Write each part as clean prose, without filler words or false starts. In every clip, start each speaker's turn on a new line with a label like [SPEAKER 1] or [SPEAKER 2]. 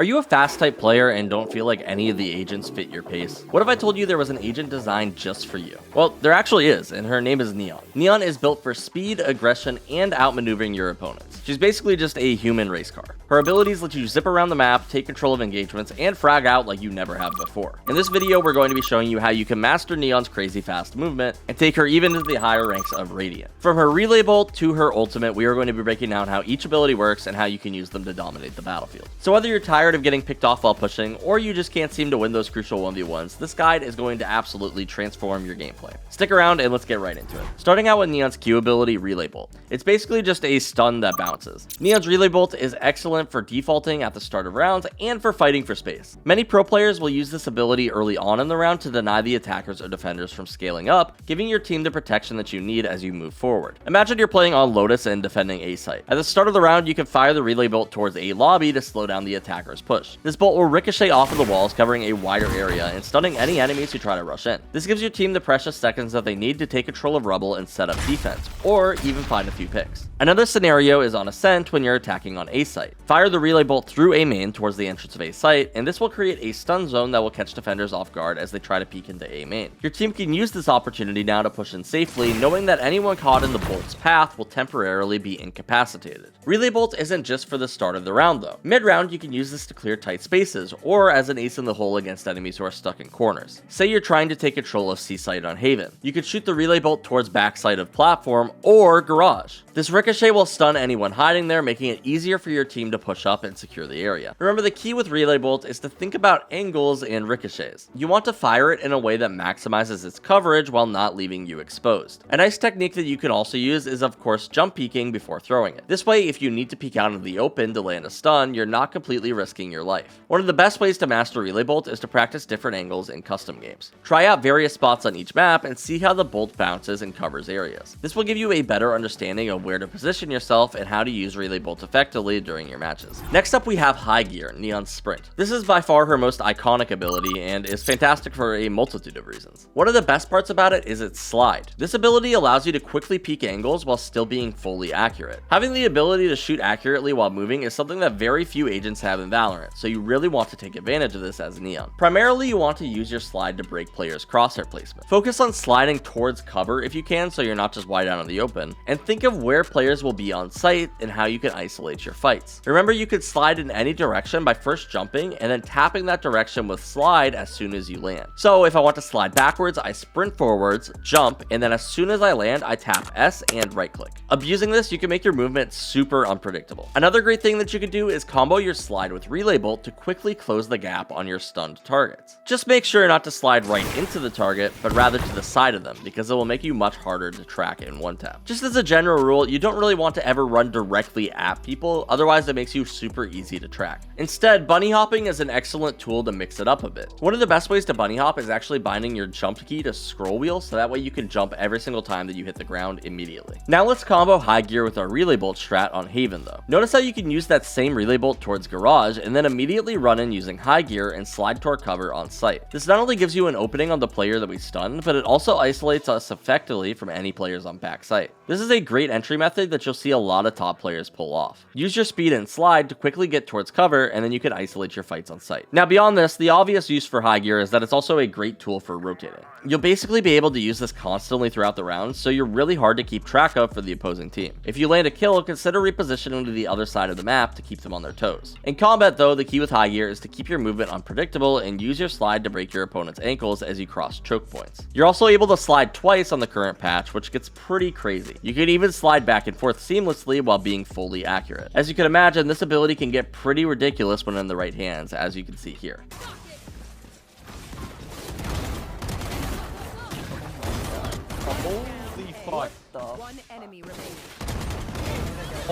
[SPEAKER 1] Are you a fast type player and don't feel like any of the agents fit your pace? What if I told you there was an agent designed just for you? Well, there actually is, and her name is Neon. Neon is built for speed, aggression, and outmaneuvering your opponents. She's basically just a human race car. Her abilities let you zip around the map, take control of engagements, and frag out like you never have before. In this video, we're going to be showing you how you can master Neon's crazy fast movement and take her even into the higher ranks of Radiant. From her relay bolt to her ultimate, we are going to be breaking down how each ability works and how you can use them to dominate the battlefield. So whether you're tired of getting picked off while pushing, or you just can't seem to win those crucial 1v1s, this guide is going to absolutely transform your gameplay. Stick around and let's get right into it. Starting out with Neon's Q ability, Relay Bolt. It's basically just a stun that bounces. Neon's Relay Bolt is excellent for defaulting at the start of rounds and for fighting for space. Many pro players will use this ability early on in the round to deny the attackers or defenders from scaling up, giving your team the protection that you need as you move forward. Imagine you're playing on Lotus and defending A site. At the start of the round, you can fire the Relay Bolt towards a lobby to slow down the attacker's push. This bolt will ricochet off of the walls, covering a wider area and stunning any enemies who try to rush in. This gives your team the precious seconds that they need to take control of rubble and set up defense, or even find a few picks. Another scenario is on Ascent when you're attacking on A site. Fire the Relay Bolt through A main towards the entrance of A site, and this will create a stun zone that will catch defenders off guard as they try to peek into A main. Your team can use this opportunity now to push in safely, knowing that anyone caught in the bolt's path will temporarily be incapacitated. Relay Bolt isn't just for the start of the round though. Mid-round, you can use this to clear tight spaces, or as an ace in the hole against enemies who are stuck in corners. Say you're trying to take control of C site on Haven. You could shoot the Relay Bolt towards backside of platform or garage. This ricochet will stun anyone hiding there, making it easier for your team to push up and secure the area. Remember, the key with Relay Bolt is to think about angles and ricochets. You want to fire it in a way that maximizes its coverage while not leaving you exposed. A nice technique that you can also use is, of course, jump peeking before throwing it. This way, if you need to peek out into the open to land a stun, you're not completely risking your life. One of the best ways to master Relay Bolt is to practice different angles in custom games. Try out various spots on each map and see how the bolt bounces and covers areas. This will give you a better understanding of where to position yourself and how to use Relay Bolt effectively during your matches. Next up, we have High Gear, Neon's Sprint. This is by far her most iconic ability and is fantastic for a multitude of reasons. One of the best parts about it is its slide. This ability allows you to quickly peek angles while still being fully accurate. Having the ability to shoot accurately while moving is something that very few agents have in Valorant, so you really want to take advantage of this as Neon. Primarily, you want to use your slide to break players' crosshair placement. Focus on sliding towards cover if you can, so you're not just wide out in the open, and think of where players will be on site and how you can isolate your fights. Remember, you could slide in any direction by first jumping and then tapping that direction with slide as soon as you land. So if I want to slide backwards, I sprint forwards, jump, and then as soon as I land, I tap S and right click. Abusing this, you can make your movement super unpredictable. Another great thing that you can do is combo your slide with Relay Bolt to quickly close the gap on your stunned targets. Just make sure not to slide right into the target, but rather to the side of them, because it will make you much harder to track in one tap. Just as a general rule, you don't really want to ever run directly at people, otherwise it makes you super easy to track. Instead, bunny hopping is an excellent tool to mix it up a bit. One of the best ways to bunny hop is actually binding your jump key to scroll wheel, so that way you can jump every single time that you hit the ground immediately. Now let's combo High Gear with our Relay Bolt strat on Haven though. Notice how you can use that same Relay Bolt towards garage and then immediately run in using High Gear and slide toward cover on site. This not only gives you an opening on the player that we stunned, but it also isolates us effectively from any players on back site. This is a great entry method that you'll see a lot of top players pull off. Use your speed and slide to quickly get towards cover, and then you can isolate your fights on site. Now beyond this, the obvious use for High Gear is that it's also a great tool for rotating. You'll basically be able to use this constantly throughout the round, so you're really hard to keep track of for the opposing team. If you land a kill, consider repositioning to the other side of the map to keep them on their toes. In combat though, the key with High Gear is to keep your movement unpredictable and use your slide to break your opponent's ankles as you cross choke points. You're also able to slide twice on the current patch, which gets pretty crazy. You can even slide back and forth seamlessly while being fully accurate. As you can imagine, this ability can get pretty ridiculous when in the right hands, as you can see here.
[SPEAKER 2] Holy fuck.
[SPEAKER 3] One enemy remaining.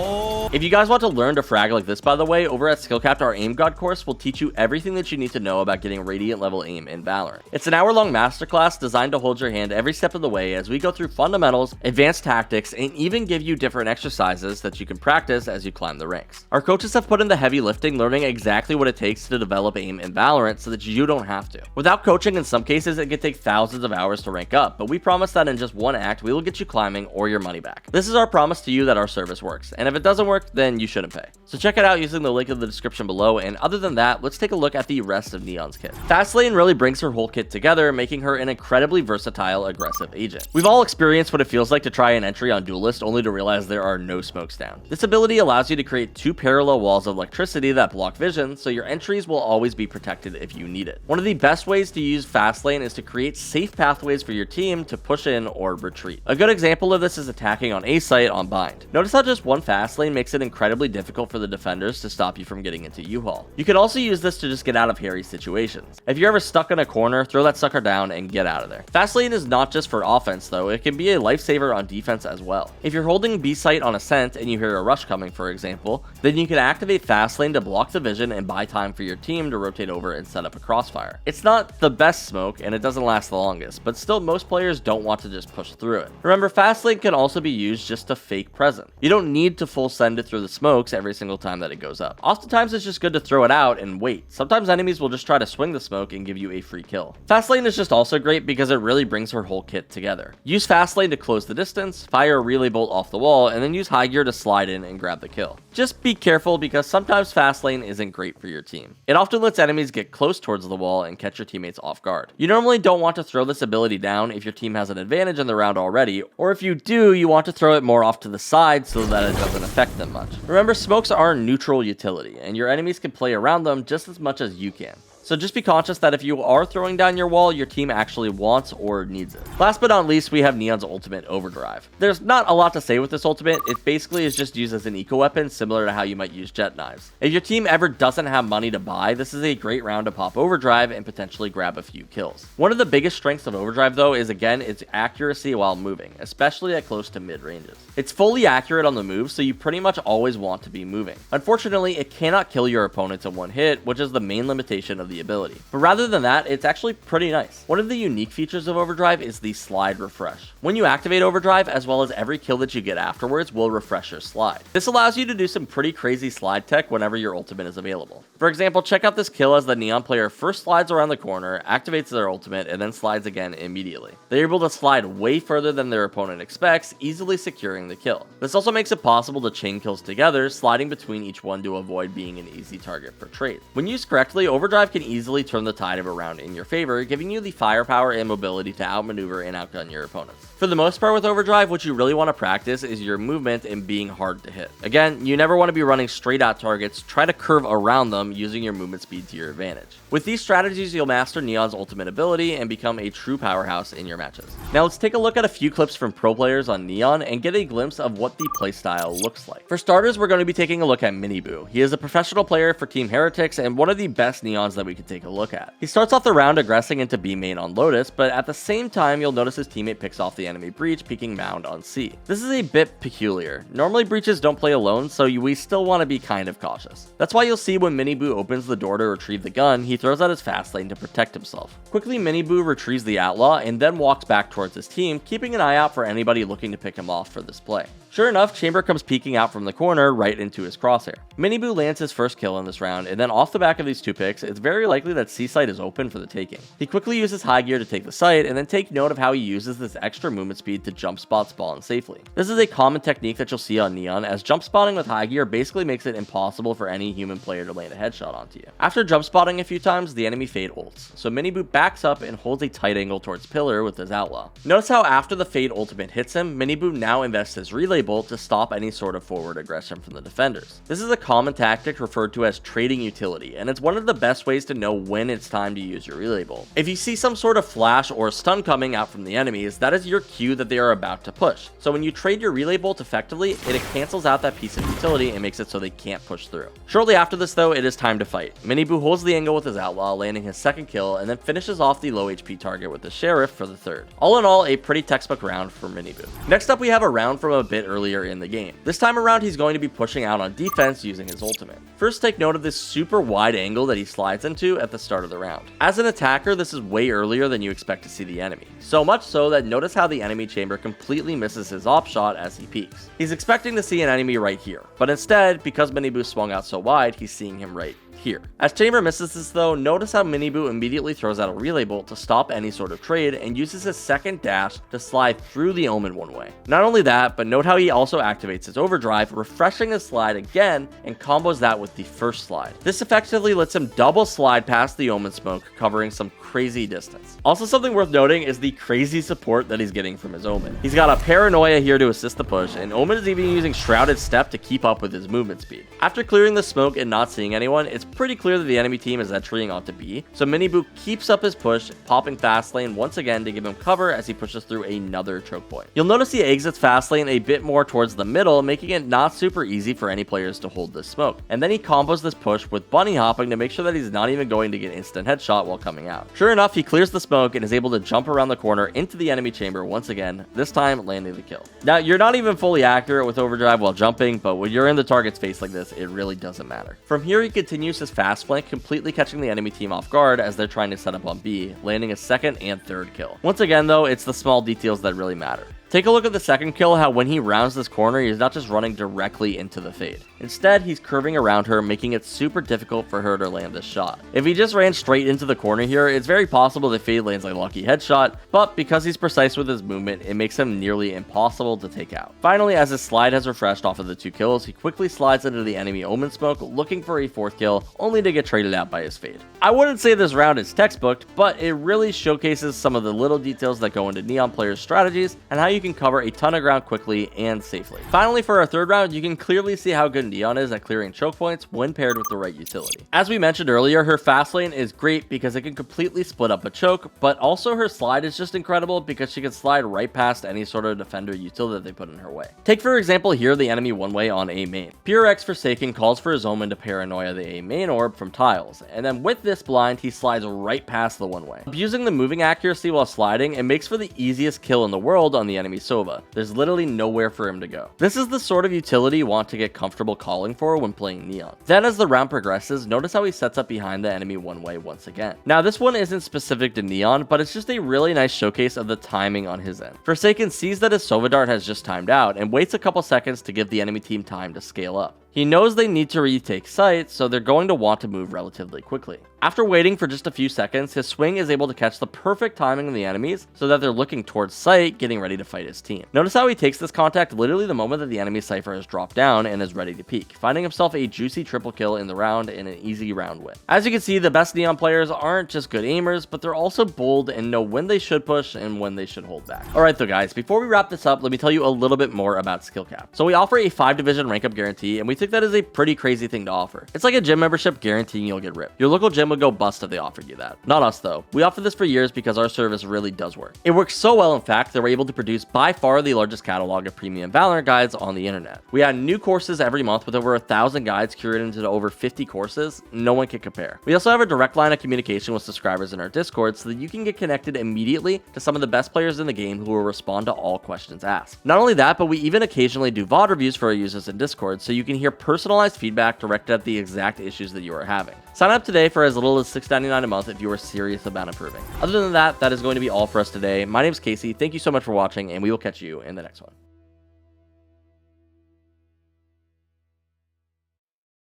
[SPEAKER 2] Oh.
[SPEAKER 1] If you guys want to learn to frag like this, by the way, over at SkillCapped, our aim god course will teach you everything that you need to know about getting Radiant level aim in Valorant. It's an hour-long masterclass designed to hold your hand every step of the way as we go through fundamentals, advanced tactics, and even give you different exercises that you can practice as you climb the ranks. Our coaches have put in the heavy lifting, learning exactly what it takes to develop aim in Valorant so that you don't have to. Without coaching, in some cases, it could take thousands of hours to rank up, but we promise that in just one act, we will get you climbing or your money back. This is our promise to you that our service works, and and if it doesn't work, then you shouldn't pay. So check it out using the link in the description below, and other than that, let's take a look at the rest of Neon's kit. Fastlane really brings her whole kit together, making her an incredibly versatile, aggressive agent. We've all experienced what it feels like to try an entry on Duelist only to realize there are no smokes down. This ability allows you to create 2 parallel walls of electricity that block vision, so your entries will always be protected if you need it. One of the best ways to use Fastlane is to create safe pathways for your team to push in or retreat. A good example of this is attacking on A site on Bind. Notice how just one Fastlane makes it incredibly difficult for the defenders to stop you from getting into U-Haul. You can also use this to just get out of hairy situations. If you're ever stuck in a corner, throw that sucker down and get out of there. Fastlane is not just for offense though, it can be a lifesaver on defense as well. If you're holding B site on Ascent and you hear a rush coming, for example, then you can activate Fastlane to block the vision and buy time for your team to rotate over and set up a crossfire. It's not the best smoke and it doesn't last the longest, but still most players don't want to just push through it. Remember, Fastlane can also be used just to fake present. You don't need to full send it through the smokes every single time that it goes up. Oftentimes it's just good to throw it out and wait. Sometimes enemies will just try to swing the smoke and give you a free kill. Fastlane is just also great because it really brings her whole kit together. Use Fastlane to close the distance, fire a relay bolt off the wall, and then use high gear to slide in and grab the kill. Just be careful because sometimes Fastlane isn't great for your team. It often lets enemies get close towards the wall and catch your teammates off guard. You normally don't want to throw this ability down if your team has an advantage in the round already, or if you do, you want to throw it more off to the side so that it doesn't affect them much. Remember, smokes are neutral utility, and your enemies can play around them just as much as you can. So just be conscious that if you are throwing down your wall, your team actually wants or needs it. Last but not least, we have Neon's ultimate, Overdrive. There's not a lot to say with this ultimate. It basically is just used as an eco weapon, similar to how you might use jet knives. If your team ever doesn't have money to buy, this is a great round to pop Overdrive and potentially grab a few kills. One of the biggest strengths of Overdrive though is again its accuracy while moving, especially at close to mid ranges. It's fully accurate on the move, so you pretty much always want to be moving. Unfortunately, it cannot kill your opponents in one hit, which is the main limitation of the ability. But rather than that, it's actually pretty nice. One of the unique features of Overdrive is the slide refresh. When you activate Overdrive, as well as every kill that you get afterwards will refresh your slide. This allows you to do some pretty crazy slide tech whenever your ultimate is available. For example, check out this kill as the Neon player first slides around the corner, activates their ultimate, and then slides again immediately. They're able to slide way further than their opponent expects, easily securing the kill. This also makes it possible to chain kills together, sliding between each one to avoid being an easy target for trades. When used correctly, Overdrive can easily turn the tide of a round in your favor, giving you the firepower and mobility to outmaneuver and outgun your opponents. For the most part with Overdrive, what you really want to practice is your movement and being hard to hit. Again, you never want to be running straight at targets, try to curve around them using your movement speed to your advantage. With these strategies, you'll master Neon's ultimate ability and become a true powerhouse in your matches. Now let's take a look at a few clips from pro players on Neon and get a glimpse of what the playstyle looks like. For starters, we're going to be taking a look at Miniboo. He is a professional player for Team Heretics and one of the best Neons that we could take a look at. He starts off the round aggressing into B main on Lotus, but at the same time you'll notice his teammate picks off the enemy breach, peeking Mound on C. This is a bit peculiar. Normally breaches don't play alone, so we still want to be kind of cautious. That's why you'll see when Miniboo opens the door to retrieve the gun, he throws out his fast lane to protect himself. Quickly, Miniboo retrieves the Outlaw and then walks back towards his team, keeping an eye out for anybody looking to pick him off for this play. Sure enough, Chamber comes peeking out from the corner right into his crosshair. Miniboo lands his first kill in this round, and then off the back of these 2 picks, it's very likely that C site is open for the taking. He quickly uses high gear to take the site, and then take note of how he uses this extra movement speed to jump spot spawn safely. This is a common technique that you'll see on Neon, as jump spotting with high gear basically makes it impossible for any human player to land a headshot onto you. After jump spotting a few times, the enemy fade ults, so Miniboo backs up and holds a tight angle towards Pillar with his Outlaw. Notice how after the fade ultimate hits him, Miniboo now invests his relay bolt to stop any sort of forward aggression from the defenders. This is a common tactic referred to as trading utility, and it's one of the best ways to know when it's time to use your relay bolt. If you see some sort of flash or stun coming out from the enemies, that is your cue that they are about to push. So when you trade your relay bolt effectively, it cancels out that piece of utility and makes it so they can't push through. Shortly after this though, it is time to fight. Miniboo holds the angle with his Outlaw, landing his second kill, and then finishes off the low HP target with the Sheriff for the third. All in all, a pretty textbook round for Miniboo. Next up, we have a round from a bit earlier in the game. This time around, he's going to be pushing out on defense using his ultimate. First, take note of this super wide angle that he slides into at the start of the round. As an attacker, this is way earlier than you expect to see the enemy. So much so that notice how the enemy chamber completely misses his op shot as he peeks. He's expecting to see an enemy right here, but instead, because Miniboo swung out so wide, he's seeing him right here. As Chamber misses this though, notice how Miniboo immediately throws out a relay bolt to stop any sort of trade and uses his second dash to slide through the Omen one way. Not only that, but note how he also activates his Overdrive, refreshing his slide again and combos that with the first slide. This effectively lets him double slide past the Omen smoke, covering some crazy distance. Also, something worth noting is the crazy support that he's getting from his Omen. He's got a Paranoia here to assist the push, and Omen is even using Shrouded Step to keep up with his movement speed. After clearing the smoke and not seeing anyone, it's pretty clear that the enemy team is entering onto B, so Miniboo keeps up his push, popping fast lane once again to give him cover as he pushes through another choke point. You'll notice he exits fast lane a bit more towards the middle, making it not super easy for any players to hold this smoke. And then he combos this push with bunny hopping to make sure that he's not even going to get instant headshot while coming out. Sure enough, he clears the smoke and is able to jump around the corner into the enemy chamber once again, this time landing the kill. Now, you're not even fully accurate with Overdrive while jumping, but when you're in the target's face like this, it really doesn't matter. From here, he continues his fast flank, completely catching the enemy team off guard as they're trying to set up on B, landing a second and third kill. Once again though, it's the small details that really matter. Take a look at the second kill, how when he rounds this corner, he's not just running directly into the Fade. Instead, he's curving around her, making it super difficult for her to land this shot. If he just ran straight into the corner here, it's very possible that Fade lands a lucky headshot, but because he's precise with his movement, it makes him nearly impossible to take out. Finally, as his slide has refreshed off of the 2 kills, he quickly slides into the enemy Omen smoke, looking for a 4th kill, only to get traded out by his Fade. I wouldn't say this round is textbooked, but it really showcases some of the little details that go into Neon players' strategies and how you can cover a ton of ground quickly and safely. Finally, for our third round, you can clearly see how good Neon is at clearing choke points when paired with the right utility. As we mentioned earlier, her fast lane is great because it can completely split up a choke, but also her slide is just incredible because she can slide right past any sort of defender utility that they put in her way. Take for example here the enemy one way on A main. Pure X Forsaken calls for his Omen to Paranoia the A main orb from tiles, and then with this blind, he slides right past the one way. Abusing the moving accuracy while sliding, it makes for the easiest kill in the world on the enemy Sova. There's literally nowhere for him to go. This is the sort of utility you want to get comfortable calling for when playing Neon. Then as the round progresses, notice how he sets up behind the enemy one way once again. Now this one isn't specific to Neon, but it's just a really nice showcase of the timing on his end. Forsaken sees that his Sova dart has just timed out and waits a couple seconds to give the enemy team time to scale up. He knows they need to retake site, so they're going to want to move relatively quickly. After waiting for just a few seconds, his swing is able to catch the perfect timing of the enemies so that they're looking towards site, getting ready to fight his team. Notice how he takes this contact literally the moment that the enemy Cypher has dropped down and is ready to peek, finding himself a juicy triple kill in the round and an easy round win. As you can see, the best Neon players aren't just good aimers, but they're also bold and know when they should push and when they should hold back. Alright though guys, before we wrap this up, let me tell you a little bit more about SkillCapped. So we offer a 5-division rank up guarantee, and we think that is a pretty crazy thing to offer. It's like a gym membership guaranteeing you'll get ripped. Your local gym would go bust if they offered you that. Not us though. We offer this for years because our service really does work. It works so well in fact that we're able to produce by far the largest catalog of premium Valorant guides on the internet. We add new courses every month with over 1,000 guides curated into over 50 courses. No one can compare. We also have a direct line of communication with subscribers in our Discord so that you can get connected immediately to some of the best players in the game who will respond to all questions asked. Not only that, but we even occasionally do VOD reviews for our users in Discord so you can hear personalized feedback directed at the exact issues that you are having. Sign up today for as little as $6.99 a month if you are serious about improving. Other than that, that is going to be all for us today. My name is Casey. Thank you so much for watching, and we will catch you in the next one.